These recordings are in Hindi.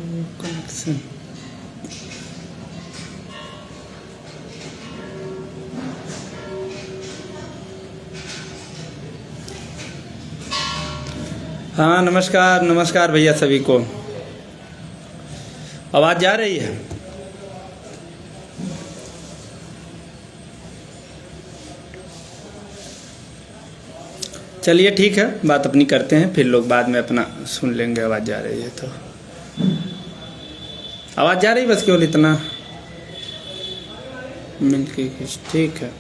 कनेक्शन। हाँ, नमस्कार नमस्कार भैया सभी को। आवाज़ जा रही है? चलिए ठीक है, बात अपनी करते हैं, फिर लोग बाद में अपना सुन लेंगे। आवाज़ जा रही है तो आवाज़ जा रही, बस केवल इतना मिलके ठीक है।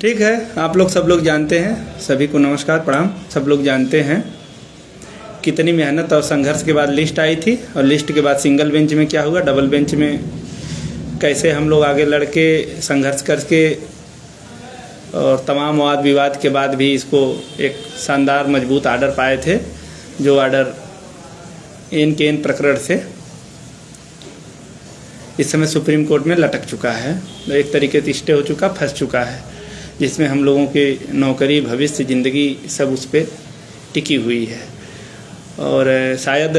ठीक है, आप लोग सब लोग जानते हैं, सभी को नमस्कार प्रणाम। सब लोग जानते हैं कितनी मेहनत और संघर्ष के बाद लिस्ट आई थी, और लिस्ट के बाद सिंगल बेंच में क्या हुआ, डबल बेंच में कैसे हम लोग आगे लड़के संघर्ष करके और तमाम वाद विवाद के बाद भी इसको एक शानदार मजबूत आर्डर पाए थे, जो आर्डर एन के एन प्रकरण से इस समय सुप्रीम कोर्ट में लटक चुका है, एक तरीके से स्टे हो चुका, फंस चुका है, जिसमें हम लोगों के नौकरी, भविष्य, ज़िंदगी सब उस पर टिकी हुई है। और शायद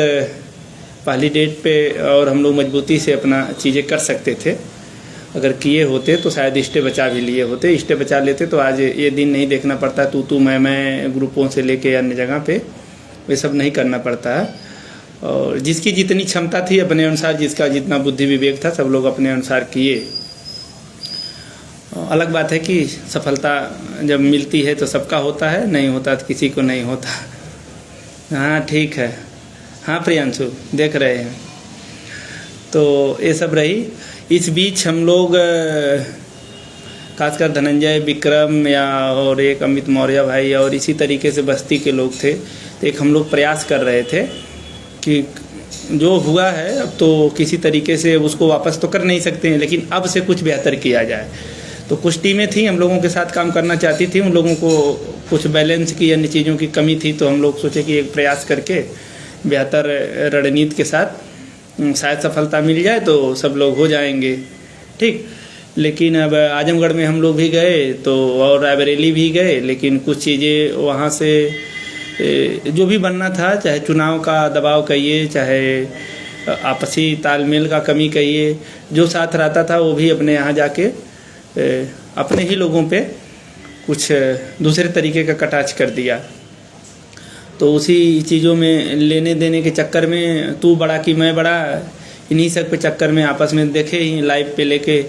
पहली डेट पे और हम लोग मजबूती से अपना चीज़ें कर सकते थे, अगर किए होते तो शायद स्टे बचा भी लिए होते। स्टे बचा लेते तो आज ये दिन नहीं देखना पड़ता, तू मैं ग्रुपों से लेके अन्य जगह पे वे सब नहीं करना पड़ता है। और जिसकी जितनी क्षमता थी अपने अनुसार, जिसका जितना बुद्धि विवेक था, सब लोग अपने अनुसार किए। अलग बात है कि सफलता जब मिलती है तो सबका होता है, नहीं होता तो किसी को नहीं होता। हाँ ठीक है, हाँ प्रियांशु देख रहे हैं। तो ये सब रही। इस बीच हम लोग खासकर धनंजय, विक्रम या और एक अमित मौर्य भाई और इसी तरीके से बस्ती के लोग थे, तो एक हम लोग प्रयास कर रहे थे कि जो हुआ है अब तो किसी तरीके से उसको वापस तो कर नहीं सकते हैं, लेकिन अब से कुछ बेहतर किया जाए। तो कुछ टीमें थी हम लोगों के साथ काम करना चाहती थी, उन लोगों को कुछ बैलेंस की अन्य चीज़ों की कमी थी, तो हम लोग सोचे कि एक प्रयास करके बेहतर रणनीति के साथ शायद सफलता मिल जाए तो सब लोग हो जाएंगे ठीक। लेकिन अब आजमगढ़ में हम लोग भी गए तो, और रायबरेली भी गए, लेकिन कुछ चीज़ें वहाँ से जो भी बनना था, चाहे चुनाव का दबाव कहिए, चाहे आपसी तालमेल का कमी कहिए, जो साथ रहता था वो भी अपने यहाँ जाके अपने ही लोगों पे कुछ दूसरे तरीके का कटाक्ष कर दिया। तो उसी चीज़ों में लेने देने के चक्कर में तू बड़ा कि मैं बड़ा, इन्हीं सब के चक्कर में आपस में देखे ही लाइव पे लेके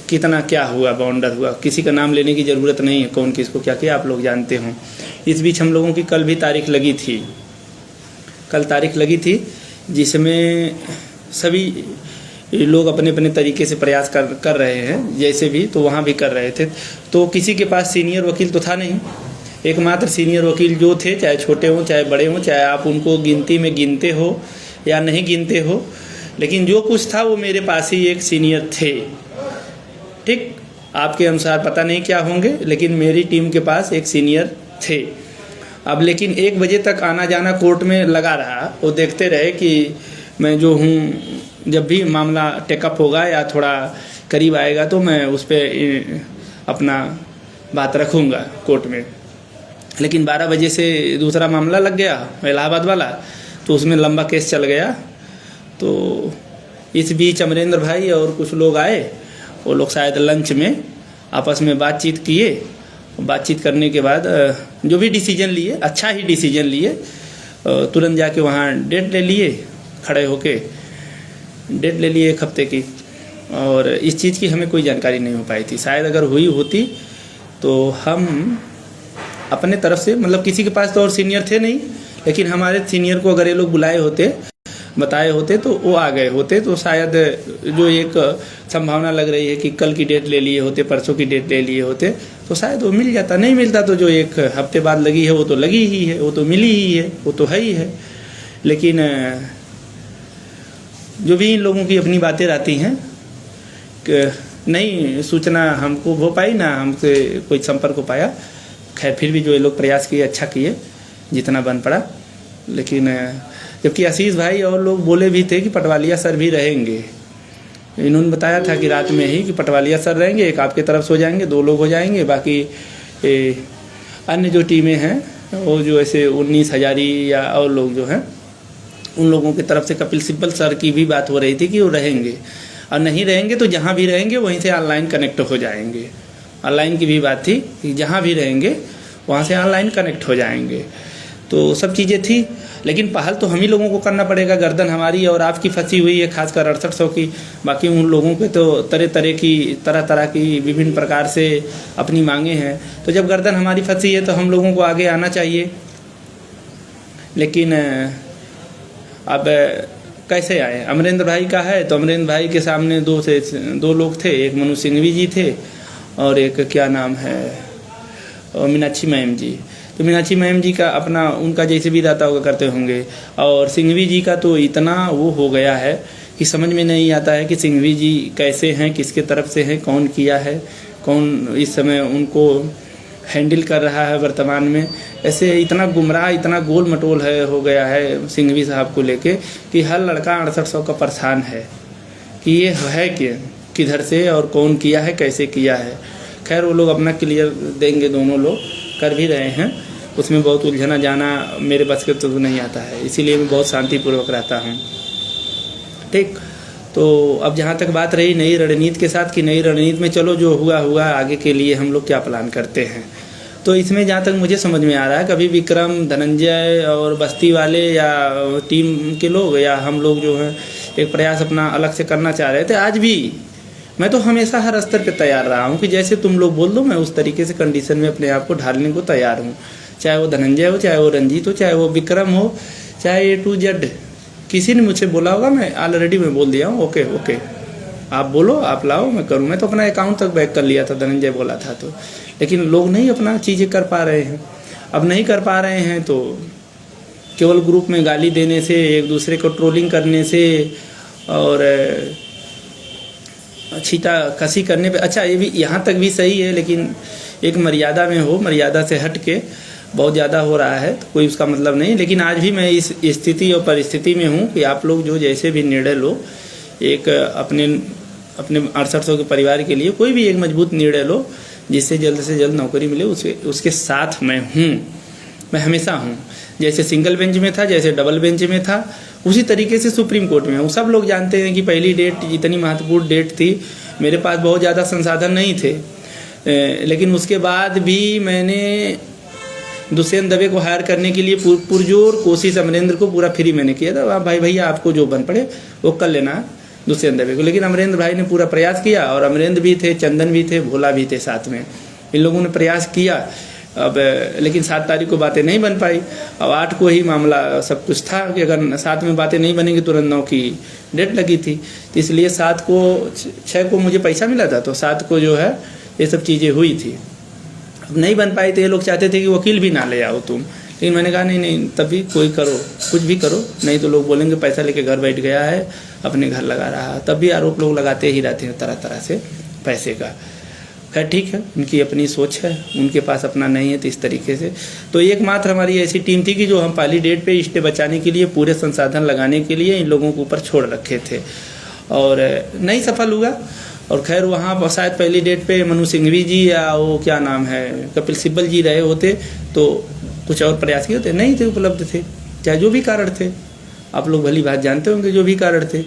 कितना क्या हुआ, बाउंडर हुआ। किसी का नाम लेने की ज़रूरत नहीं है, कौन किसको क्या किया आप लोग जानते हो। इस बीच हम लोगों की कल भी तारीख लगी थी, कल तारीख लगी थी जिसमें सभी लोग अपने अपने तरीके से प्रयास कर रहे हैं, जैसे भी तो वहाँ भी कर रहे थे। तो किसी के पास सीनियर वकील तो था नहीं, एकमात्र सीनियर वकील जो थे, चाहे छोटे हों चाहे बड़े हों, चाहे आप उनको गिनती में गिनते हो या नहीं गिनते हो, लेकिन जो कुछ था वो मेरे पास ही एक सीनियर थे ठीक। आपके अनुसार पता नहीं क्या होंगे, लेकिन मेरी टीम के पास एक सीनियर थे। अब लेकिन 1 बजे तक आना जाना कोर्ट में लगा रहा, वो देखते रहे कि मैं जो हूँ, जब भी मामला टेकअप होगा या थोड़ा करीब आएगा तो मैं उस पर अपना बात रखूँगा कोर्ट में। लेकिन 12 बजे से दूसरा मामला लग गया इलाहाबाद वाला, तो उसमें लंबा केस चल गया। तो इस बीच अमरेंद्र भाई और कुछ लोग आए, वो लोग शायद लंच में आपस में बातचीत किए। बातचीत करने के बाद जो भी डिसीजन लिए, अच्छा ही डिसीजन लिए, तुरंत जाके वहाँ डेट ले लिए, खड़े होके डेट ले लिए 1 हफ्ते की। और इस चीज़ की हमें कोई जानकारी नहीं हो पाई थी, शायद अगर हुई होती तो हम अपने तरफ से, मतलब किसी के पास तो और सीनियर थे नहीं, लेकिन हमारे सीनियर को अगर ये लोग बुलाए होते, बताए होते तो वो आ गए होते, तो शायद जो एक संभावना लग रही है कि कल की डेट ले लिए होते, परसों की डेट ले लिए होते, तो शायद वो मिल जाता। नहीं मिलता तो जो 1 हफ्ते बाद लगी है वो तो लगी ही है, वो तो मिली ही है, वो तो है ही है। लेकिन जो भी इन लोगों की अपनी बातें रहती हैं, नहीं सूचना हमको हो पाई, ना हमसे कोई संपर्क हो पाया। खैर फिर भी जो ये लोग प्रयास किए, अच्छा किए जितना बन पड़ा। लेकिन जबकि आशीष भाई और लोग बोले भी थे कि पटवालिया सर भी रहेंगे, इन्होंने बताया था कि रात में ही कि पटवालिया सर रहेंगे, एक आपके तरफ से हो जाएंगे, 2 लोग हो जाएंगे, बाकी अन्य जो टीमें हैं वो जो ऐसे 19 हजारी या और लोग जो हैं उन लोगों की तरफ से कपिल सिब्बल सर की भी बात हो रही थी कि वो रहेंगे, और नहीं रहेंगे तो जहाँ भी रहेंगे वहीं से ऑनलाइन कनेक्ट हो जाएंगे। ऑनलाइन की भी बात थी कि जहाँ भी रहेंगे वहाँ से ऑनलाइन कनेक्ट हो जाएंगे। तो सब चीज़ें थी, लेकिन पहल तो हम ही लोगों को करना पड़ेगा। गर्दन हमारी और आपकी फंसी हुई है, खासकर 6800 की। बाकी उन लोगों के तो तरह तरह की विभिन्न प्रकार से अपनी मांगे हैं। तो जब गर्दन हमारी फंसी है तो हम लोगों को आगे आना चाहिए। लेकिन अब कैसे आए? अमरेंद्र भाई का है तो अमरेंद्र भाई के सामने दो लोग थे, एक मनु सिंघवी जी थे और एक क्या नाम है मीनाक्षी मैम जी। तो मीनाक्षी मैम जी का अपना उनका जैसे भी दाता होगा करते होंगे, और सिंघवी जी का तो इतना वो हो गया है कि समझ में नहीं आता है कि सिंघवी जी कैसे हैं, किसके तरफ से हैं, कौन किया है, कौन इस समय उनको हैंडल कर रहा है वर्तमान में। ऐसे इतना गुमराह, इतना गोल मटोल है हो गया है सिंघवी साहब को लेके कि हर लड़का 6800 का परेशान है कि ये है किधर से और कौन किया है, कैसे किया है। खैर वो लोग अपना क्लियर देंगे, दोनों लोग कर भी रहे हैं। उसमें बहुत उलझना जाना मेरे बस के तो नहीं आता है, इसीलिए मैं बहुत शांतिपूर्वक रहता हूँ। ठीक, तो अब जहाँ तक बात रही नई रणनीति के साथ कि नई रणनीति में चलो जो हुआ हुआ, आगे के लिए हम लोग क्या प्लान करते हैं। तो इसमें जहाँ तक मुझे समझ में आ रहा है, कभी विक्रम, धनंजय और बस्ती वाले या टीम के लोग या हम लोग जो हैं एक प्रयास अपना अलग से करना चाह रहे थे। आज भी मैं तो हमेशा हर स्तर पे तैयार रहा हूँ कि जैसे तुम लोग बोल दो मैं उस तरीके से कंडीशन में अपने आप को ढालने को तैयार हूँ। चाहे वो धनंजय हो, चाहे वो रंजीत हो, चाहे वो विक्रम हो, चाहे A to Z किसी ने मुझसे बोला होगा, मैं ऑलरेडी मैं बोल दिया हूँ ओके ओके, आप बोलो, आप लाओ, मैं करूँ। मैं तो अपना अकाउंट तक बैक कर लिया था, धनंजय बोला था तो। लेकिन लोग नहीं अपना चीज़ें कर पा रहे हैं। अब नहीं कर पा रहे हैं तो केवल ग्रुप में गाली देने से, एक दूसरे को ट्रोलिंग करने से और छीटा कसी करने पे, अच्छा ये भी यहाँ तक भी सही है, लेकिन एक मर्यादा में हो, मर्यादा से हट के बहुत ज़्यादा हो रहा है तो कोई उसका मतलब नहीं। लेकिन आज भी मैं इस स्थिति और परिस्थिति में हूँ कि आप लोग जो जैसे भी निर्णय लो, एक अपने 6800 के परिवार के लिए कोई भी एक मजबूत निर्णय लो जिससे जल्द से जल्द नौकरी मिले, उसके साथ मैं हूँ, मैं हमेशा हूँ। जैसे सिंगल बेंच में था, जैसे डबल बेंच में था, उसी तरीके से सुप्रीम कोर्ट में हूँ। सब लोग जानते हैं कि पहली डेट इतनी महत्वपूर्ण डेट थी, मेरे पास बहुत ज़्यादा संसाधन नहीं थे, लेकिन उसके बाद भी मैंने दुष्यंत दवे को हायर करने के लिए पुरजोर कोशिश अमरेंद्र को पूरा फ्री मैंने किया था। भाई भैया आपको जो बन पड़े वो कर लेना दुष्यंत दवे को। लेकिन अमरेंद्र भाई ने पूरा प्रयास किया, और अमरेंद्र भी थे, चंदन भी थे, भोला भी थे साथ में, इन लोगों ने प्रयास किया। अब लेकिन 7 तारीख को बातें नहीं बन पाई। अब 8 को ही मामला सब कुछ था कि अगर 7 में बातें नहीं बनेंगी तुरंत 9 की डेट लगी थी, तो इसलिए 6 को मुझे पैसा मिला था, तो 7 को जो है ये सब चीज़ें हुई थी। अब नहीं बन पाई तो ये लोग चाहते थे कि वकील भी ना ले आओ तुम, लेकिन मैंने कहा नहीं, तभी कोई करो, कुछ भी करो, नहीं तो लोग बोलेंगे पैसा लेके घर बैठ गया है, अपने घर लगा रहा। तब भी आरोप लोग लगाते ही रहते हैं तरह तरह से पैसे का। खैर ठीक है, उनकी अपनी सोच है, उनके पास अपना नहीं है, तो इस तरीके से। तो एकमात्र हमारी ऐसी टीम थी कि जो हम पहली डेट पे स्टे बचाने के लिए पूरे संसाधन लगाने के लिए इन लोगों के ऊपर छोड़ रखे थे, और नहीं सफल हुआ। और खैर वहाँ पर शायद पहली डेट पे मनु सिंघवी जी या वो क्या नाम है कपिल सिब्बल जी रहे होते तो कुछ और प्रयास किए होते, नहीं थे, उपलब्ध थे, चाहे जो भी कारण थे, आप लोग भली बात जानते होंगे जो भी कारण थे।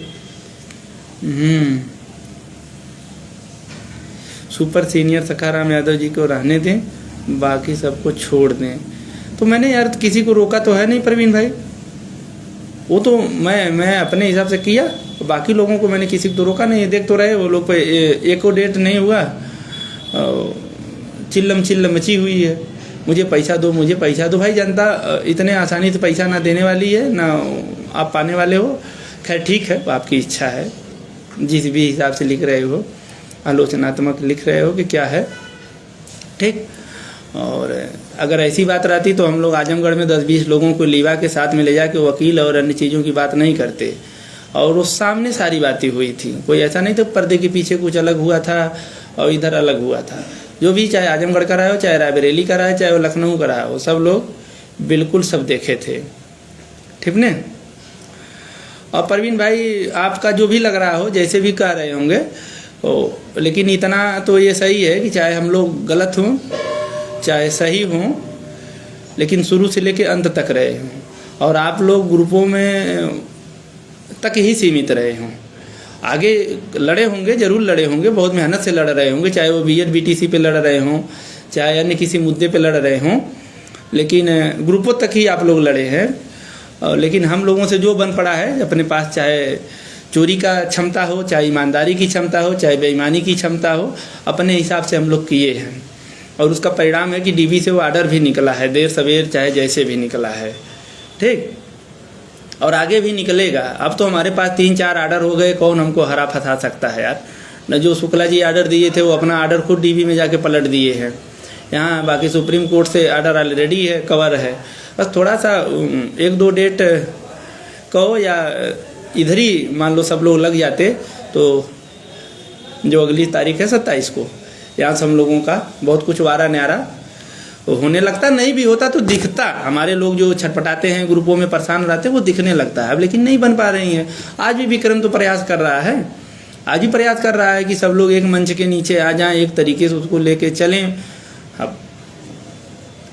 सुपर सीनियर सखाराम यादव जी को रहने दें, बाकी सबको छोड़ दें। तो मैंने यार किसी को रोका तो है नहीं प्रवीण भाई, वो तो मैं अपने हिसाब से किया, तो बाकी लोगों को मैंने किसी को तो रोका नहीं है। देख तो रहे वो लोग पे एक को डेट नहीं हुआ, चिल्लम मची हुई है, मुझे पैसा दो, मुझे पैसा दो। भाई जनता इतने आसानी से पैसा ना देने वाली है, ना आप पाने वाले हो। खैर ठीक है, आपकी इच्छा है, जिस भी हिसाब से लिख रहे हो, आलोचनात्मक लिख रहे हो कि क्या है, ठीक। और अगर ऐसी बात रहती तो हम लोग आजमगढ़ में 10-20 लोगों को लीवा के साथ में ले जाके वकील और अन्य चीज़ों की बात नहीं करते, और उस सामने सारी बातें हुई थी। कोई ऐसा नहीं था पर्दे के पीछे कुछ अलग हुआ था और इधर अलग हुआ था। जो भी, चाहे आजमगढ़ का रहा हो, चाहे रायबरेली का रहा हो, चाहे वो लखनऊ का रहा हो, सब लोग बिल्कुल सब देखे थे, ठीक ने। और प्रवीण भाई आपका जो भी लग रहा हो, जैसे भी कह रहे होंगे, लेकिन इतना तो ये सही है कि चाहे हम लोग गलत हों, चाहे सही हों, लेकिन शुरू से लेकर अंत तक रहे हों, और आप लोग ग्रुपों में तक ही सीमित रहे हों। आगे लड़े होंगे, ज़रूर लड़े होंगे, बहुत मेहनत से लड़ रहे होंगे, चाहे वो बीएड बीटीसी पे लड़ रहे हों, चाहे अन्य किसी मुद्दे पे लड़ रहे हों, लेकिन ग्रुपों तक ही आप लोग लड़े हैं। लेकिन हम लोगों से जो बन पड़ा है अपने पास, चाहे चोरी का क्षमता हो, चाहे ईमानदारी की क्षमता हो, चाहे बेईमानी की क्षमता हो, अपने हिसाब से हम लोग किए हैं। और उसका परिणाम है कि डीबी से वो आर्डर भी निकला है, देर सवेर चाहे जैसे भी निकला है, ठीक, और आगे भी निकलेगा। अब तो हमारे पास 3-4 आर्डर हो गए, कौन हमको हरा फंसा सकता है यार। न जो शुक्ला जी आर्डर दिए थे वो अपना आर्डर खुद डीबी में जाके पलट दिए हैं यहाँ, बाकी सुप्रीम कोर्ट से आर्डर ऑलरेडी है, कवर है। बस थोड़ा सा 1-2 डेट कहो या इधर ही मान लो सब लोग लग जाते, तो जो अगली तारीख है 27 को, यहाँ से हम लोगों का बहुत कुछ वारा न्यारा होने लगता। नहीं भी होता तो दिखता, हमारे लोग जो छटपटाते हैं ग्रुपों में परेशान रहते हैं वो दिखने लगता है। अब लेकिन नहीं बन पा रही हैं। आज भी विक्रम तो प्रयास कर रहा है, आज भी प्रयास कर रहा है कि सब लोग एक मंच के नीचे आ जाएं, एक तरीके से उसको लेके चलें। अब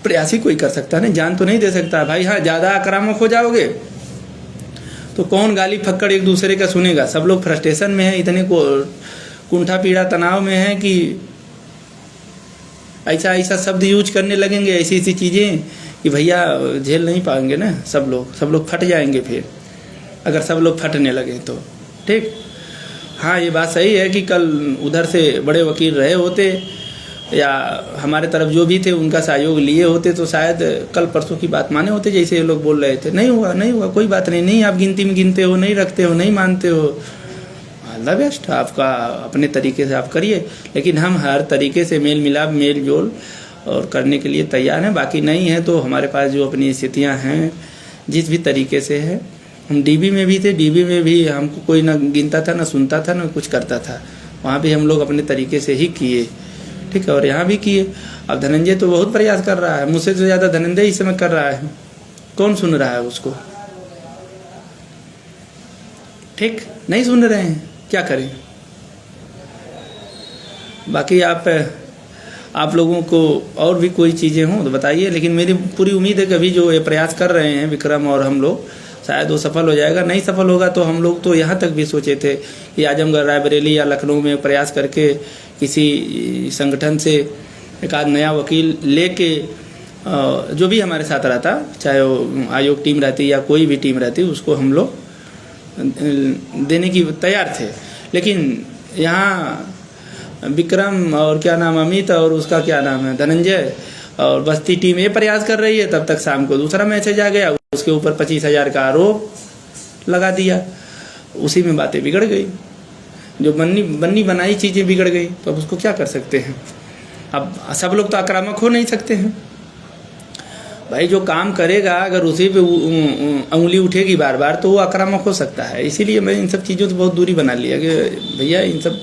प्रयास ही कोई कर सकता है ना, जान तो नहीं दे सकता भाई। हाँ, ज़्यादा आक्रामक हो जाओगे तो कौन गाली फक्कड़ एक दूसरे का सुनेगा। सब लोग फ्रस्ट्रेशन में है, इतने को कुंठा पीड़ा तनाव में है कि ऐसा ऐसा शब्द यूज करने लगेंगे, ऐसी ऐसी चीज़ें कि भैया झेल नहीं पाएंगे ना। सब लोग फट जाएंगे फिर, अगर सब लोग फटने लगे तो, ठीक। हाँ, ये बात सही है कि कल उधर से बड़े वकील रहे होते या हमारे तरफ जो भी थे उनका सहयोग लिए होते तो शायद कल परसों की बात माने होते, जैसे ये लोग बोल रहे थे। नहीं हुआ, कोई बात नहीं, आप गिनती में गिनते हो, नहीं रखते हो, नहीं मानते हो, ऑल द बेस्ट, आपका अपने तरीके से आप करिए। लेकिन हम हर तरीके से मेल मिलाप, मेल जोल और करने के लिए तैयार हैं। बाकी नहीं है तो हमारे पास जो अपनी स्थितियाँ हैं, जिस भी तरीके से है, हम डीबी में भी थे, डीबी में भी हमको कोई ना गिनता था, ना सुनता था, ना कुछ करता था। वहाँ भी हम लोग अपने तरीके से ही किए, ठीक है, और यहाँ भी किए। अब धनंजय तो बहुत प्रयास कर रहा है, मुझसे तो ज़्यादा धनंजय इस समय कर रहा है, कौन सुन रहा है उसको, ठीक, नहीं सुन रहे हैं, क्या करें। बाकी आप लोगों को और भी कोई चीज़ें हों तो बताइए, लेकिन मेरी पूरी उम्मीद है कि अभी जो ये प्रयास कर रहे हैं विक्रम और हम लोग, शायद वो सफल हो जाएगा। नहीं सफल होगा तो हम लोग तो यहाँ तक भी सोचे थे कि आजमगढ़, रायबरेली या लखनऊ में प्रयास करके किसी संगठन से एक आध नया वकील लेके, जो भी हमारे साथ रहता, चाहे वो आयोग टीम रहती या कोई भी टीम रहती, उसको हम लोग देने की तैयार थे। लेकिन यहाँ विक्रम और क्या नाम अमित और उसका क्या नाम है धनंजय और बस्ती टीम ये प्रयास कर रही है, तब तक शाम को दूसरा मैसेज आ गया, उसके ऊपर 25,000 का आरोप लगा दिया। उसी में बातें बिगड़ गई, जो बन्नी बनाई चीज़ें बिगड़ गई। तो अब उसको क्या कर सकते हैं। अब सब लोग तो आक्रामक हो नहीं सकते हैं भाई। जो काम करेगा अगर उसी पे उंगली उठेगी बार बार तो वो आक्रामक हो सकता है। इसीलिए मैं इन सब चीज़ों से बहुत दूरी बना लिया कि भैया इन सब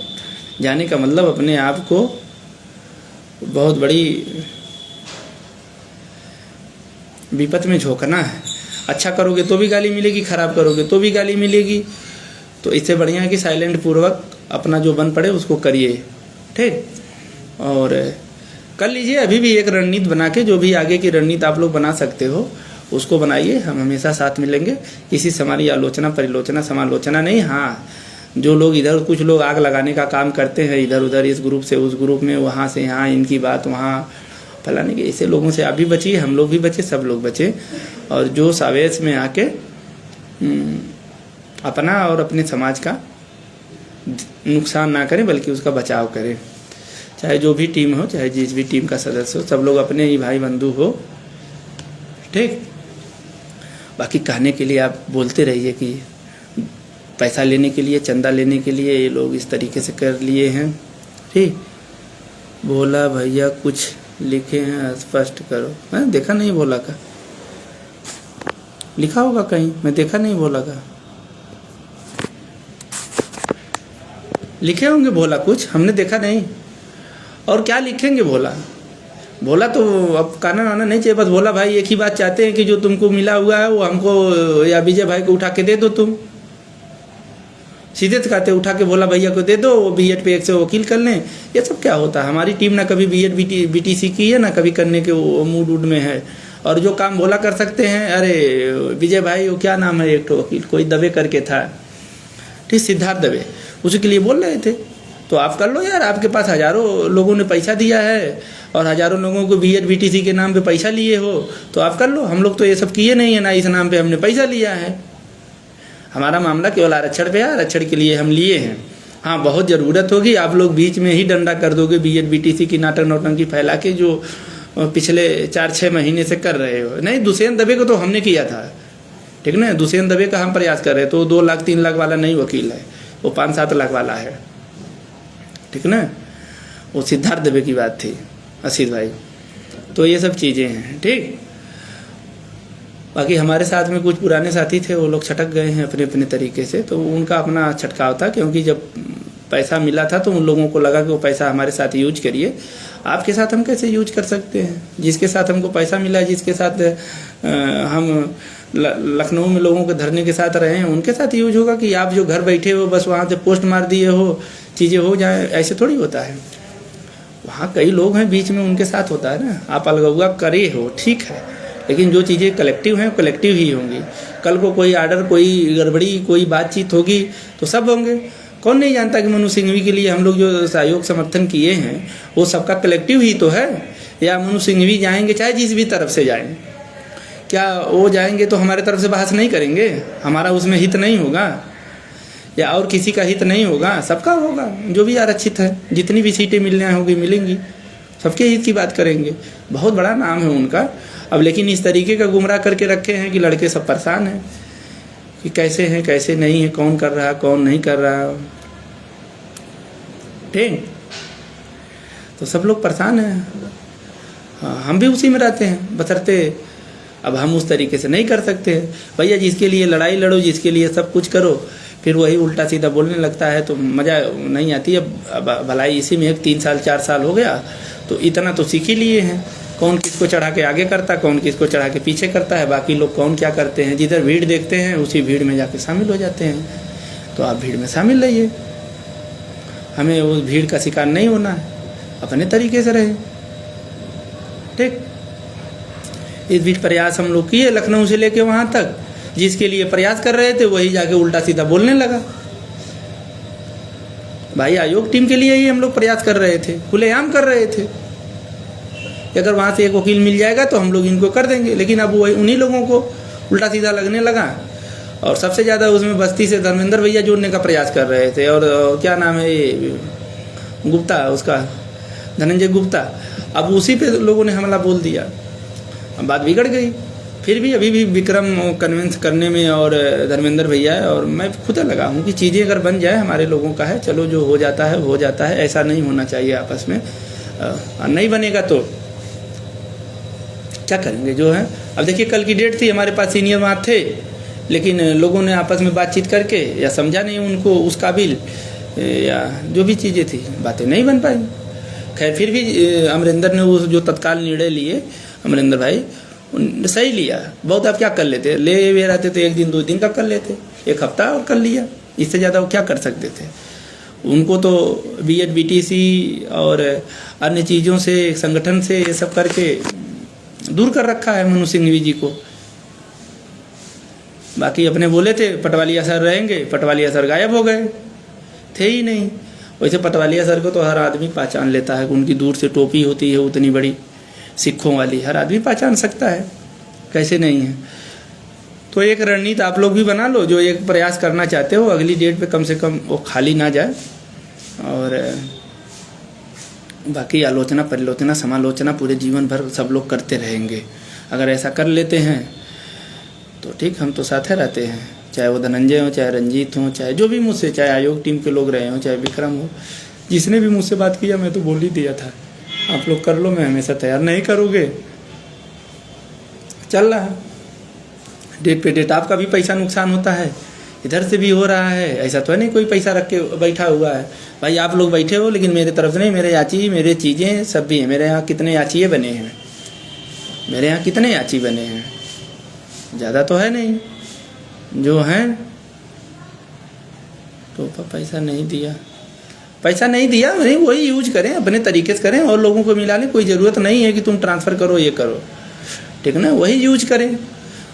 जाने का मतलब अपने आप को बहुत बड़ी विपत में झोंकना है। अच्छा करोगे तो भी गाली मिलेगी, खराब करोगे तो भी गाली मिलेगी। तो इससे बढ़िया है कि साइलेंट पूर्वक अपना जो बन पड़े उसको करिए, ठीक, और कर लीजिए। अभी भी एक रणनीति बना के, जो भी आगे की रणनीति आप लोग बना सकते हो उसको बनाइए। हम हमेशा साथ मिलेंगे, किसी से हमारी आलोचना परिलोचना समालोचना नहीं। हाँ, जो लोग इधर, कुछ लोग आग लगाने का काम करते हैं इधर उधर, इस ग्रुप से उस ग्रुप में, वहाँ से यहाँ, इनकी बात वहाँ फैलाने के, ऐसे लोगों से आप भी बचिए, हम लोग भी बचे, सब लोग बचे। और जो सावेश में आके अपना और अपने समाज का नुकसान ना करें बल्कि उसका बचाव करें। चाहे जो भी टीम हो, चाहे जिस भी टीम का सदस्य हो, सब लोग अपने ही भाई बंधु हो, ठीक। बाकी कहने के लिए आप बोलते रहिए कि पैसा लेने के लिए, चंदा लेने के लिए ये लोग इस तरीके से कर लिए हैं, ठीक। भोला भैया कुछ लिखे हैं, स्पष्ट करो। मैं देखा नहीं भोला का, लिखा होगा कहीं, मैं देखा नहीं भोला का। लिखे होंगे भोला कुछ, हमने देखा नहीं। और क्या लिखेंगे भोला तो अब काना वाना नहीं चाहिए। बस भोला भाई एक ही बात चाहते हैं कि जो तुमको मिला हुआ है वो हमको या विजय भाई को उठा के दे दो तुम। सीधे से कहते उठा के भोला भैया को दे दो, वो बीएड पे 100 वकील कर लें। ये सब क्या होता है? हमारी टीम ना कभी बीएड बीटीसी की है, ना कभी करने के वो मूड वूड में है। और जो काम भोला कर सकते हैं, अरे विजय भाई, वो क्या नाम है एक तो वकील, कोई दबे करके था, ठीक, सिद्धार्थ दबे, उसी के लिए बोल रहे थे। तो आप कर लो यार, आपके पास हज़ारों लोगों ने पैसा दिया है और हज़ारों लोगों को बीएड बीटीसी के नाम पे पैसा लिए हो, तो आप कर लो। हम लोग तो ये सब किए नहीं है, ना इस नाम पे हमने पैसा लिया है। हमारा मामला केवल आरक्षण पे है, आरक्षण के लिए हम लिए हैं। हाँ, बहुत ज़रूरत होगी, आप लोग बीच में ही डंडा कर दोगे बीएड बीटीसी की नाटक नौटंकी फैला के, जो पिछले 4-6 महीने से कर रहे हो। नहीं, दुष्यंत दबे को तो हमने किया था, ठीक ना, दुष्यंत दबे का हम प्रयास कर रहे, तो 2 लाख 3 लाख वाला नहीं वकील है, वो 5-7 लाख वाला है, ठीक ना। वो सिद्धार्थ दबे की बात थी, असीत भाई। तो ये सब चीज़ें हैं, ठीक। बाकी हमारे साथ में कुछ पुराने साथी थे, वो लोग छटक गए हैं अपने अपने तरीके से, तो उनका अपना छटकाव था, क्योंकि जब पैसा मिला था तो उन लोगों को लगा कि वो पैसा हमारे साथ यूज करिए। आपके साथ हम कैसे यूज कर सकते हैं? जिसके साथ हमको पैसा मिला, जिसके साथ हम लखनऊ में लोगों के धरने के साथ रहे हैं, उनके साथ यूज होगा कि आप जो घर बैठे हो बस वहाँ से पोस्ट मार दिए हो, चीज़ें हो जाए, ऐसे थोड़ी होता है। वहाँ कई लोग हैं बीच में, उनके साथ होता है ना। आप अलगुआ करे हो, ठीक है, लेकिन जो चीज़ें कलेक्टिव हैं कलेक्टिव ही होंगी। कल को कोई आर्डर, कोई गड़बड़ी, कोई बातचीत होगी तो सब होंगे। कौन नहीं जानता कि मनु सिंघवी के लिए हम लोग जो सहयोग समर्थन किए हैं वो सबका कलेक्टिव ही तो है। या मनु सिंघवी जाएंगे चाहे जिस भी तरफ से जाएं, क्या वो जाएंगे तो हमारे तरफ से बहस नहीं करेंगे? हमारा उसमें हित नहीं होगा या और किसी का हित नहीं होगा? सबका होगा, जो भी आरक्षित है, जितनी भी सीटें मिलने होगी मिलेंगी, सबके हित की बात करेंगे। बहुत बड़ा नाम है उनका। अब लेकिन इस तरीके का गुमराह करके रखे हैं कि लड़के सब परेशान हैं कि कैसे हैं कैसे नहीं है, कौन कर रहा कौन नहीं कर रहा, ठीक। तो सब लोग परेशान हैं। हाँ, हम भी उसी में रहते हैं, बशर्ते अब हम उस तरीके से नहीं कर सकते। भैया जिसके लिए लड़ाई लड़ो, जिसके लिए सब कुछ करो, फिर वही उल्टा सीधा बोलने लगता है तो मज़ा नहीं आती। अब भलाई इसी में 3 साल 4 साल हो गया तो इतना तो सीख ही लिए हैं। कौन किसको चढ़ा के आगे करता, कौन किसको चढ़ा के पीछे करता है, बाकी लोग कौन क्या करते हैं। जिधर भीड़ देखते हैं उसी भीड़ में जाके शामिल हो जाते हैं। तो आप भीड़ में शामिल रहिए, हमें उस भीड़ का शिकार नहीं होना है, अपने तरीके से रहे, ठीक। इस बीच प्रयास हम लोग किए लखनऊ से लेके वहाँ तक, जिसके लिए प्रयास कर रहे थे वही जाके उल्टा सीधा बोलने लगा। भाई आयोग टीम के लिए ही हम लोग प्रयास कर रहे थे, खुलेआम कर रहे थे। अगर वहाँ से एक वकील मिल जाएगा तो हम लोग इनको कर देंगे, लेकिन अब वही उन्हीं लोगों को उल्टा सीधा लगने लगा। और सबसे ज़्यादा उसमें बस्ती से धर्मेंद्र भैया जोड़ने का प्रयास कर रहे थे। और क्या नाम है ये गुप्ता, उसका धनंजय गुप्ता, अब उसी पे लोगों ने हमला बोल दिया। अब बात बिगड़ गई। फिर भी अभी भी विक्रम कन्विंस करने में और धर्मेंद्र भैया और मैं खुद लगा हूँ कि चीज़ें अगर बन जाए, हमारे लोगों का है, चलो जो हो जाता है हो जाता है, ऐसा नहीं होना चाहिए आपस में। नहीं बनेगा तो क्या करेंगे जो है। अब देखिए कल की डेट थी, हमारे पास सीनियर वहाँ थे, लेकिन लोगों ने आपस में बातचीत करके या समझा नहीं उनको उस काबिल, या जो भी चीज़ें थी बातें नहीं बन पाई। खैर फिर भी अमरिंदर ने वो जो तत्काल निर्णय लिए, अमरिंदर भाई सही लिया। बहुत आप क्या कर लेते, ले हुए रहते तो 1 दिन 2 दिन का कर लेते, 1 हफ्ता और कर लिया, इससे ज़्यादा वो क्या कर सकते थे। उनको तो बीएड बीटीसी और अन्य चीज़ों से, संगठन से ये सब करके दूर कर रखा है मनु सिंघवी जी को। बाकी अपने बोले थे पटवालिया सर रहेंगे, पटवालिया सर गायब हो गए, थे ही नहीं। वैसे पटवालिया सर को तो हर आदमी पहचान लेता है, उनकी दूर से टोपी होती है उतनी बड़ी सिखों वाली, हर आदमी पहचान सकता है, कैसे नहीं है। तो एक रणनीति आप लोग भी बना लो, जो एक प्रयास करना चाहते हो अगली डेट पे कम से कम वो खाली ना जाए। और बाकी आलोचना परिलोचना समालोचना पूरे जीवन भर सब लोग करते रहेंगे। अगर ऐसा कर लेते हैं तो ठीक, हम तो साथ रहते हैं, चाहे वो धनंजय हो, चाहे रंजीत हो, चाहे जो भी मुझसे, चाहे आयोग टीम के लोग रहे हों, चाहे विक्रम हो, जिसने भी मुझसे बात किया मैं तो बोल ही दिया था, आप लोग कर लो, मैं हमेशा तैयार। नहीं करोगे चल रहा है, डेट पे डेट आपका भी पैसा नुकसान होता है, इधर से भी हो रहा है। ऐसा तो है नहीं कोई पैसा रख के बैठा हुआ है। भाई आप लोग बैठे हो, लेकिन मेरे तरफ से नहीं, मेरे याची, मेरे चीज़ें सब भी हैं। मेरे यहाँ कितने याचिए बने हैं, मेरे यहाँ कितने याची बने हैं, ज़्यादा तो है नहीं, जो हैं तो पैसा नहीं दिया, पैसा नहीं दिया, नहीं वही यूज करें, अपने तरीके से करें और लोगों को मिला लें। कोई ज़रूरत नहीं है कि तुम ट्रांसफ़र करो ये करो, ठीक ना, वही यूज करें।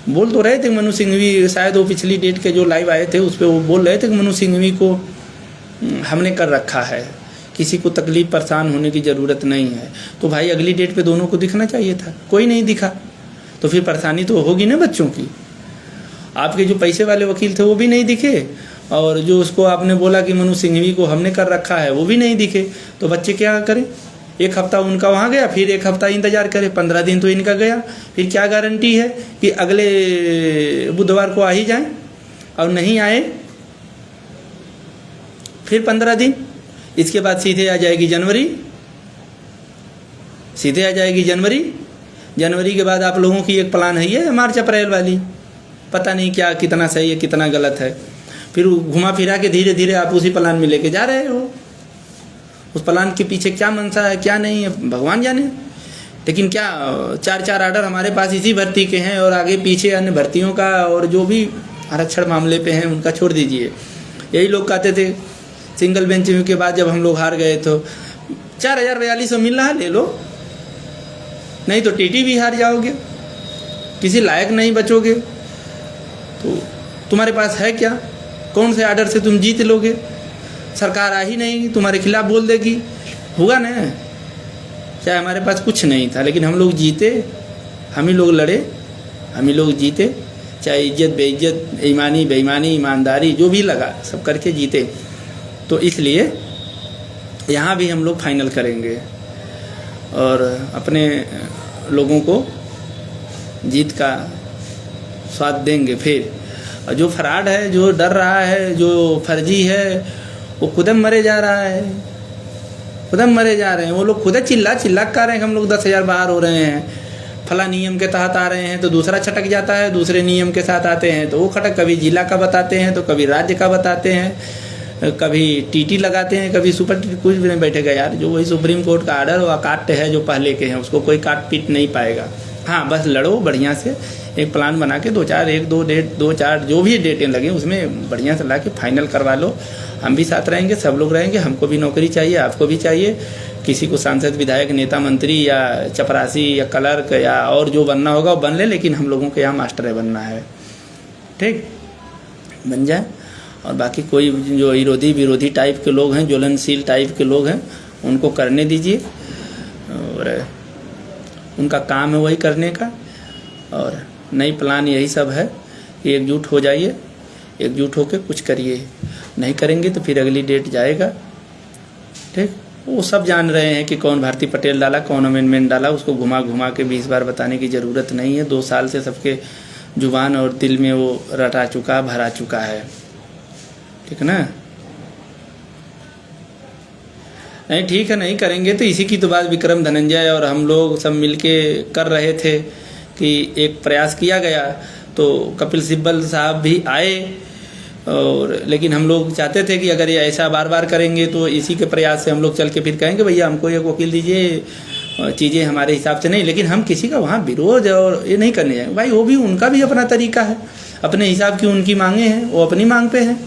बोल तो रहे थे मनु सिंघवी, शायद वो पिछली डेट के जो लाइव आए थे उस पर वो बोल रहे थे कि मनु सिंघवी को हमने कर रखा है, किसी को तकलीफ परेशान होने की ज़रूरत नहीं है। तो भाई अगली डेट पे दोनों को दिखना चाहिए था, कोई नहीं दिखा, तो फिर परेशानी तो होगी ना बच्चों की। आपके जो पैसे वाले वकील थे वो भी नहीं दिखे, और जो उसको आपने बोला कि मनु सिंघवी को हमने कर रखा है वो भी नहीं दिखे, तो बच्चे क्या करें? एक हफ्ता उनका वहाँ गया, फिर एक हफ्ता इंतजार करे, 15 दिन तो इनका गया। फिर क्या गारंटी है कि अगले बुधवार को आ ही जाए, और नहीं आए फिर 15 दिन, इसके बाद सीधे आ जाएगी जनवरी, सीधे आ जाएगी जनवरी। जनवरी के बाद आप लोगों की एक प्लान है ये मार्च अप्रैल वाली, पता नहीं क्या कितना सही है कितना गलत है। फिर घुमा फिरा के धीरे धीरे आप उसी प्लान में लेके जा रहे हो। उस प्लान के पीछे क्या मंशा है क्या नहीं है भगवान जाने। लेकिन क्या 4 आर्डर हमारे पास इसी भर्ती के हैं, और आगे पीछे अन्य भर्तियों का और जो भी आरक्षण मामले पे हैं उनका छोड़ दीजिए। यही लोग कहते थे सिंगल बेंच के बाद जब हम लोग हार गए तो 4,042 मिल रहा है ले लो, नहीं तो टीटी भी हार जाओगे, किसी लायक नहीं बचोगे। तो तुम्हारे पास है क्या? कौन से आर्डर से तुम जीत लोगे? सरकार आ ही नहीं, तुम्हारे खिलाफ बोल देगी, होगा ना। चाहे हमारे पास कुछ नहीं था लेकिन हम लोग जीते, हम ही लोग लड़े, हम ही लोग जीते, चाहे इज्जत बेइज्जत, ईमानी बेईमानी, ईमानदारी जो भी लगा सब करके जीते। तो इसलिए यहाँ भी हम लोग फाइनल करेंगे और अपने लोगों को जीत का स्वाद देंगे। फिर और जो फ्रॉड है, जो डर रहा है, जो फर्जी है, वो खुदम मरे जा रहा है, खुदम मरे जा रहे हैं। वो लोग खुद चिल्ला चिल्ला कर रहे हैं, हम लोग 10,000 बाहर हो रहे हैं, फला नियम के तहत आ रहे हैं, तो दूसरा छटक जाता है, दूसरे नियम के साथ आते हैं तो वो खटक, कभी जिला का बताते हैं तो कभी राज्य का बताते हैं, कभी टीटी लगाते हैं, कभी सुपर टीटी। कुछ भी नहीं बैठेगा यार, जो वही सुप्रीम कोर्ट का आर्डर और अकाट्य है जो पहले के हैं उसको कोई काट पीट नहीं पाएगा। हाँ बस लड़ो बढ़िया से, एक प्लान बना के 2-4 1-2 डेट 2-4 जो भी डेटें लगे उसमें बढ़िया से ला के फाइनल करवा लो। हम भी साथ रहेंगे, सब लोग रहेंगे, हमको भी नौकरी चाहिए, आपको भी चाहिए। किसी को सांसद विधायक नेता मंत्री या चपरासी या क्लर्क या और जो बनना होगा वो बन ले, लेकिन हम लोगों को यहाँ मास्टर बनना है, ठीक बन जाए। और बाकी कोई जो विरोधी टाइप के लोग हैं, ज्वलनशील टाइप के लोग हैं, उनको करने दीजिए, और उनका काम है वही करने का। और नई प्लान यही सब है कि एकजुट हो जाइए, एकजुट होकर कुछ करिए, नहीं करेंगे तो फिर अगली डेट जाएगा, ठीक। वो सब जान रहे हैं कि कौन भारती पटेल डाला, कौन अमेंडमेंट डाला, उसको घुमा घुमा के 20 बार बताने की ज़रूरत नहीं है। 2 साल से सबके जुबान और दिल में वो रटा चुका, भरा चुका है, ठीक ना। नहीं ठीक है, नहीं करेंगे तो इसी की तो बात विक्रम धनंजय और हम लोग सब मिलके कर रहे थे कि एक प्रयास किया गया, तो कपिल सिब्बल साहब भी आए, और लेकिन हम लोग चाहते थे कि अगर ये ऐसा बार बार करेंगे तो इसी के प्रयास से हम लोग चल के फिर कहेंगे भैया हमको एक वकील दीजिए, चीज़ें हमारे हिसाब से नहीं। लेकिन हम किसी का वहाँ विरोध और ये नहीं करने जाएंगे भाई, वो भी उनका भी अपना तरीका है, अपने हिसाब की उनकी मांगे हैं, वो अपनी मांग पे हैं।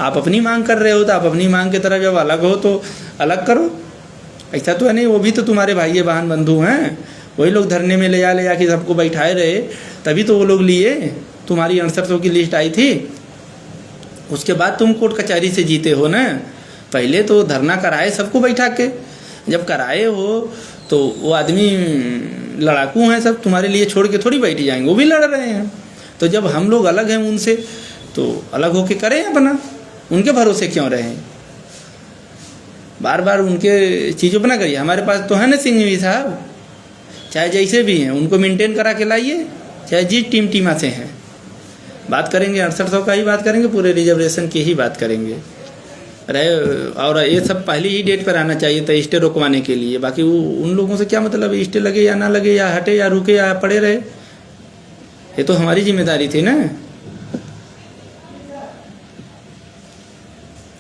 आप अपनी मांग कर रहे हो तो आप अपनी मांग की तरफ जब अलग हो तो अलग करो, ऐसा तो है नहीं। वो भी तो तुम्हारे भाई बहन बंधु हैं, वही लोग धरने में ले जा के सबको बैठाए रहे, तभी तो वो लोग लिए। तुम्हारी 6800 की लिस्ट आई थी, उसके बाद तुम कोर्ट कचहरी से जीते हो ना। पहले तो धरना कराए सबको बैठा के, जब कराए हो तो वो आदमी लड़ाकू हैं सब, तुम्हारे लिए छोड़ के थोड़ी बैठ जाएंगे, वो भी लड़ रहे हैं। तो जब हम लोग अलग हैं उनसे तो अलग होके करें अपना, उनके भरोसे क्यों रहें, बार बार उनके चीज़ों पर ना करिए। हमारे पास तो है ना सिंघवी साहब, चाहे जैसे भी हैं उनको मेंटेन करा के लाइए, चाहे जिस टीमा से हैं। बात करेंगे 6800 का ही बात करेंगे, पूरे रिजर्वेशन की ही बात करेंगे रहे। और ये सब पहली ही डेट पर आना चाहिए था स्टे रोकवाने के लिए। बाकी वो उन लोगों से क्या मतलब है, स्टे लगे या ना लगे, या हटे या रुके या पड़े रहे, ये तो हमारी जिम्मेदारी थी ना।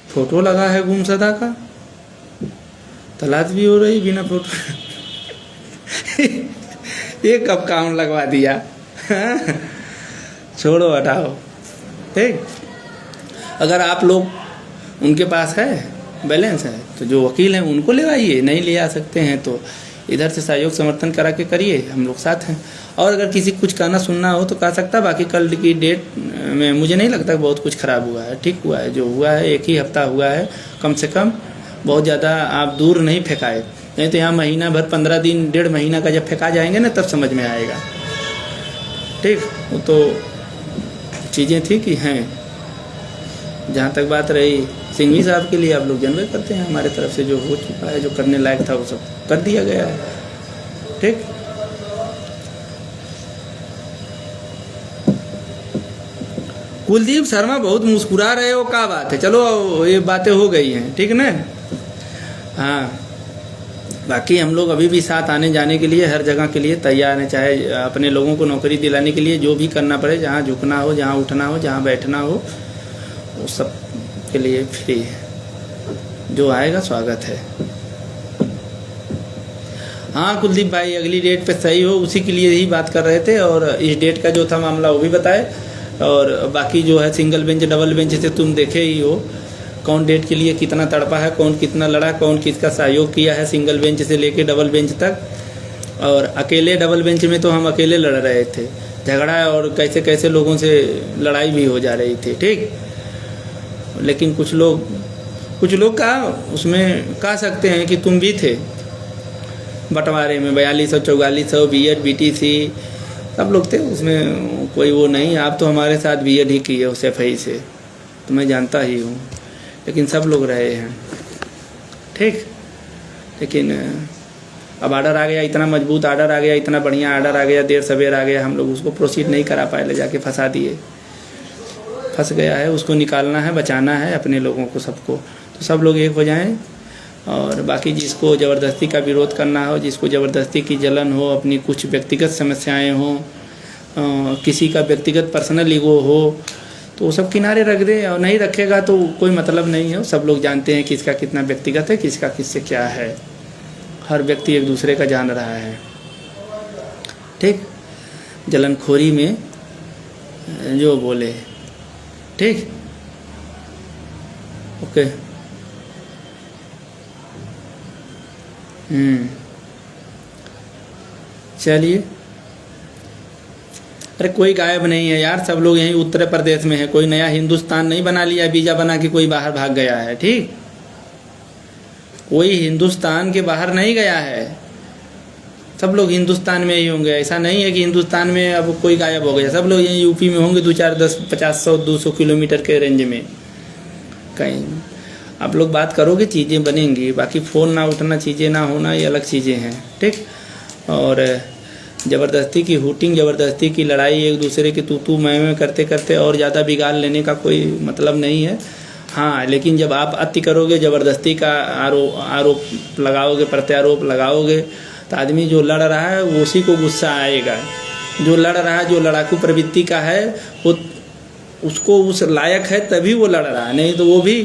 फोटो लगा है गुमशुदा का, तलाश भी हो रही बिना फोटो ये कब काम लगवा दिया छोड़ो हटाओ, ठीक। अगर आप लोग उनके पास है बैलेंस है तो जो वकील हैं उनको ले आइए, नहीं ले आ सकते हैं तो इधर से सहयोग समर्थन करा के करिए, हम लोग साथ हैं। और अगर किसी कुछ कहना सुनना हो तो कह सकता है, बाकी कल की डेट में मुझे नहीं लगता बहुत कुछ ख़राब हुआ है, ठीक हुआ है, जो हुआ है 1 ही हफ्ता हुआ है कम से कम, बहुत ज़्यादा आप दूर नहीं फेंकाए, नहीं तो यहाँ महीना भर 15 दिन 1.5 महीना का जब फेंका जाएंगे ना तब समझ में आएगा, ठीक। वो तो चीज़ें थी कि हैं। जहाँ तक बात रही सिंघवी साहब के लिए, आप लोग जानबे करते हैं हमारे तरफ से जो हो चुका है, जो करने लायक था वो सब कर दिया गया है, ठीक। कुलदीप शर्मा बहुत मुस्कुरा रहे हो, क्या बात है? चलो ये बातें हो गई हैं, ठीक ना। हाँ, बाकी हम लोग अभी भी साथ आने जाने के लिए हर जगह के लिए तैयार हैं, चाहे अपने लोगों को नौकरी दिलाने के लिए जो भी करना पड़े, जहाँ झुकना हो, जहाँ उठना हो, जहाँ बैठना हो, वो सब के लिए फ्री है, जो आएगा स्वागत है। हाँ कुलदीप भाई, अगली डेट पे सही हो उसी के लिए ही बात कर रहे थे, और इस डेट का जो था मामला वो भी बताए, और बाकी जो है सिंगल बेंच डबल बेंच से तुम देखे ही हो कौन डेट के लिए कितना तड़पा है, कौन कितना लड़ा, कौन किसका सहयोग किया है, सिंगल बेंच से लेके डबल बेंच तक। और अकेले डबल बेंच में तो हम अकेले लड़ रहे थे, झगड़ा और कैसे कैसे लोगों से लड़ाई भी हो जा रही थी, ठीक। लेकिन कुछ लोग का उसमें कह सकते हैं कि तुम भी थे बंटवारे में, 4200 4400 बीएड बीटीसी सब लोग थे उसमें, कोई वो नहीं। आप तो हमारे साथ बीएड ही किए उस एफआई से, तो मैं जानता ही हूँ, लेकिन सब लोग रहे हैं, ठीक। लेकिन अब आर्डर आ गया, इतना मजबूत आर्डर आ गया, इतना बढ़िया आर्डर आ गया, देर सवेर आ गया, हम लोग उसको प्रोसीड नहीं करा पाए, ले जाके फंसा दिए। फंस गया है, उसको निकालना है, बचाना है अपने लोगों को, सबको, तो सब लोग एक हो जाएं। और बाकी जिसको ज़बरदस्ती का विरोध करना हो, जिसको ज़बरदस्ती की जलन हो, अपनी कुछ व्यक्तिगत समस्याएं हो, किसी का व्यक्तिगत पर्सनल ईगो हो, तो वो सब किनारे रख दे, और नहीं रखेगा तो कोई मतलब नहीं है। सब लोग जानते हैं किसका कितना व्यक्तिगत है, किसका किससे क्या है, हर व्यक्ति एक दूसरे का जान रहा है, ठीक। जलनखोरी में जो बोले, ठीक, ओके। चलिए, अरे कोई गायब नहीं है यार, सब लोग यहीं उत्तर प्रदेश में है, कोई नया हिंदुस्तान नहीं बना लिया, वीजा बना के कोई बाहर भाग गया है, ठीक। कोई हिंदुस्तान के बाहर नहीं गया है, सब लोग हिंदुस्तान में ही होंगे। ऐसा नहीं है कि हिंदुस्तान में अब कोई गायब हो गया, सब लोग यहीं यूपी में होंगे, 2 4 10 50 100 200 किलोमीटर के रेंज में कहीं। आप लोग बात करोगे चीज़ें बनेंगी, बाकी फ़ोन ना उठना, चीज़ें ना होना, ये अलग चीज़ें हैं, ठीक। और ज़बरदस्ती की हुटिंग, ज़बरदस्ती की लड़ाई, एक दूसरे के तू मैं करते करते और ज़्यादा बिगाड़ लेने का कोई मतलब नहीं है। हाँ, लेकिन जब आप अति करोगे, ज़बरदस्ती का आरोप लगाओगे, प्रत्यारोप लगाओगे, तो आदमी जो लड़ रहा है वो उसी को गुस्सा आएगा। जो लड़ रहा है, जो लड़ाकू प्रवृत्ति का है, वो उसको उस लायक है तभी वो लड़ रहा है, नहीं तो वो भी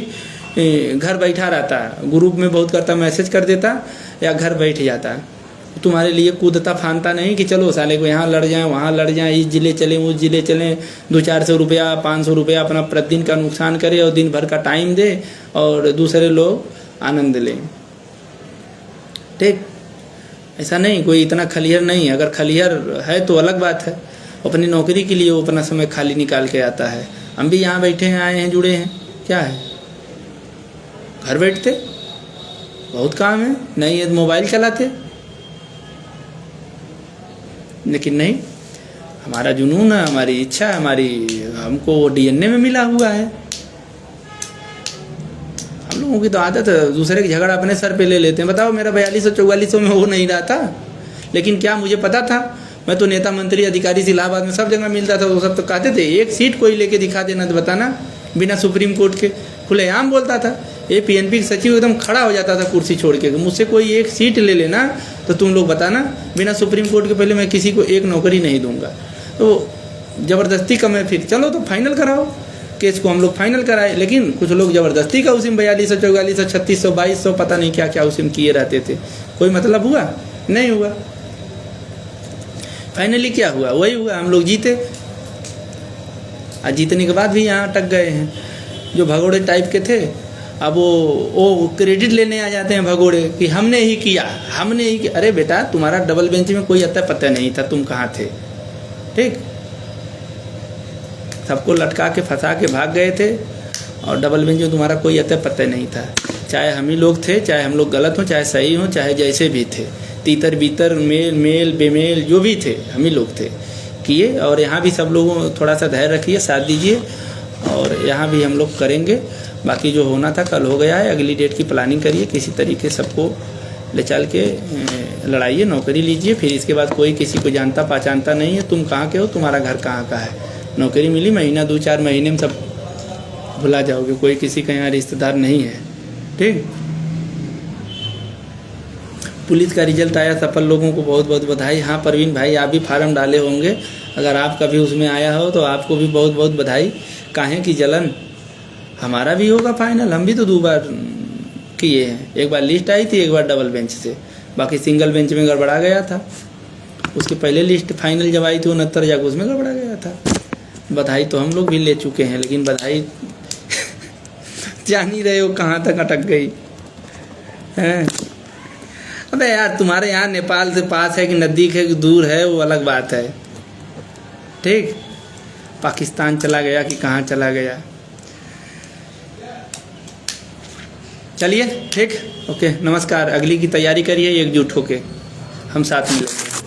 घर बैठा रहता है, ग्रुप में बहुत करता, मैसेज कर देता या घर बैठ जाता। तुम्हारे लिए कूदता फानता नहीं कि चलो साले को यहाँ लड़ जाएं, वहाँ लड़ जाएं, इस ज़िले चलें, उस ज़िले चलें, 200-400 रुपया 500 रुपया अपना प्रतिदिन का नुकसान करे और दिन भर का टाइम दे और दूसरे लोग आनंद लें, ठीक। ऐसा नहीं, कोई इतना खलिहर नहीं है। अगर खलिहर है तो अलग बात है, अपनी नौकरी के लिए वो अपना समय खाली निकाल के आता है। हम भी यहाँ बैठे हैं, आए हैं, जुड़े हैं, क्या है, घर बैठते बहुत काम है, नहीं है मोबाइल चलाते, लेकिन नहीं, हमारा जुनून है, हमारी इच्छा है, हमको डीएनए में मिला हुआ है। हम लोगों की तो आदत है दूसरे की झगड़ा अपने सर पे ले लेते हैं। बताओ, मेरा 4200-4400 में हो नहीं रहा था, लेकिन क्या मुझे पता था? मैं तो नेता मंत्री अधिकारी से इलाहाबाद में सब जगह मिलता था, वो सब तो कहते थे एक सीट कोई लेके दिखा देना तो बताना, बिना सुप्रीम कोर्ट के खुलेआम बोलता था। ये पीएनपी सचिव एकदम खड़ा हो जाता था कुर्सी छोड़ के, मुझसे कोई एक सीट ले लेना तो तुम लोग बताना, बिना सुप्रीम कोर्ट के पहले मैं किसी को एक नौकरी नहीं दूंगा। तो ज़बरदस्ती का मैं फिर चलो तो फाइनल कराओ, केस को हम लोग फाइनल कराए, लेकिन कुछ लोग ज़बरदस्ती का उसी में 4200 4400 3600 2200 पता नहीं क्या क्या उसी में किए रहते थे। कोई मतलब हुआ? नहीं हुआ। फाइनली क्या हुआ? वही हुआ, हम लोग जीते। आज जीतने के बाद भी यहाँ अटक गए हैं। जो भगोड़े टाइप के थे अब वो क्रेडिट लेने आ जाते हैं भगोड़े कि हमने ही किया, हमने ही किया। अरे बेटा, तुम्हारा डबल बेंच में कोई अता पता नहीं था, तुम कहाँ थे? ठीक, सबको लटका के फंसा के भाग गए थे और डबल बेंच में तुम्हारा कोई अता पता नहीं था। चाहे हम ही लोग थे, चाहे हम लोग गलत हों, चाहे सही हों, चाहे जैसे भी थे, तीतर बीतर मेल मेल बेमेल जो भी थे, हम ही लोग थे किए। और यहाँ भी सब लोगों थोड़ा सा धैर्य रखिए, साथ दीजिए, और यहाँ भी हम लोग करेंगे। बाकी जो होना था कल हो गया है, अगली डेट की प्लानिंग करिए, किसी तरीके सबको ले चल के लड़ाइए, नौकरी लीजिए। फिर इसके बाद कोई किसी को जानता पहचानता नहीं है, तुम कहाँ के हो, तुम्हारा घर कहाँ का है, नौकरी मिली, महीना 2-4 महीने में सब भुला जाओगे, कोई किसी का यहाँ रिश्तेदार नहीं है। ठीक, पुलिस का रिजल्ट आया, सफल लोगों को बहुत बहुत बधाई। हाँ परवीन भाई, आप भी फार्म डाले होंगे, अगर आप कभी उसमें आया हो तो आपको भी बहुत बहुत बधाई। काहे की जलन, हमारा भी होगा फाइनल, हम भी तो 2 बार किए हैं। एक बार लिस्ट आई थी, एक बार डबल बेंच से, बाकी सिंगल बेंच में गड़बड़ा गया था। उसके पहले लिस्ट फाइनल जब आई थी 69 जाकर, उसमें गड़बड़ा गया था। बधाई तो हम लोग भी ले चुके हैं, लेकिन बधाई जान ही रहे हो कहाँ तक अटक गई है। अबे यार, तुम्हारे यहाँ नेपाल से पास है कि नज़दीक है कि दूर है, वो अलग बात है। ठीक, पाकिस्तान चला गया कि कहाँ चला गया। चलिए ठीक, ओके, नमस्कार। अगली की तैयारी करिए एकजुट होके, हम साथ मिलेंगे।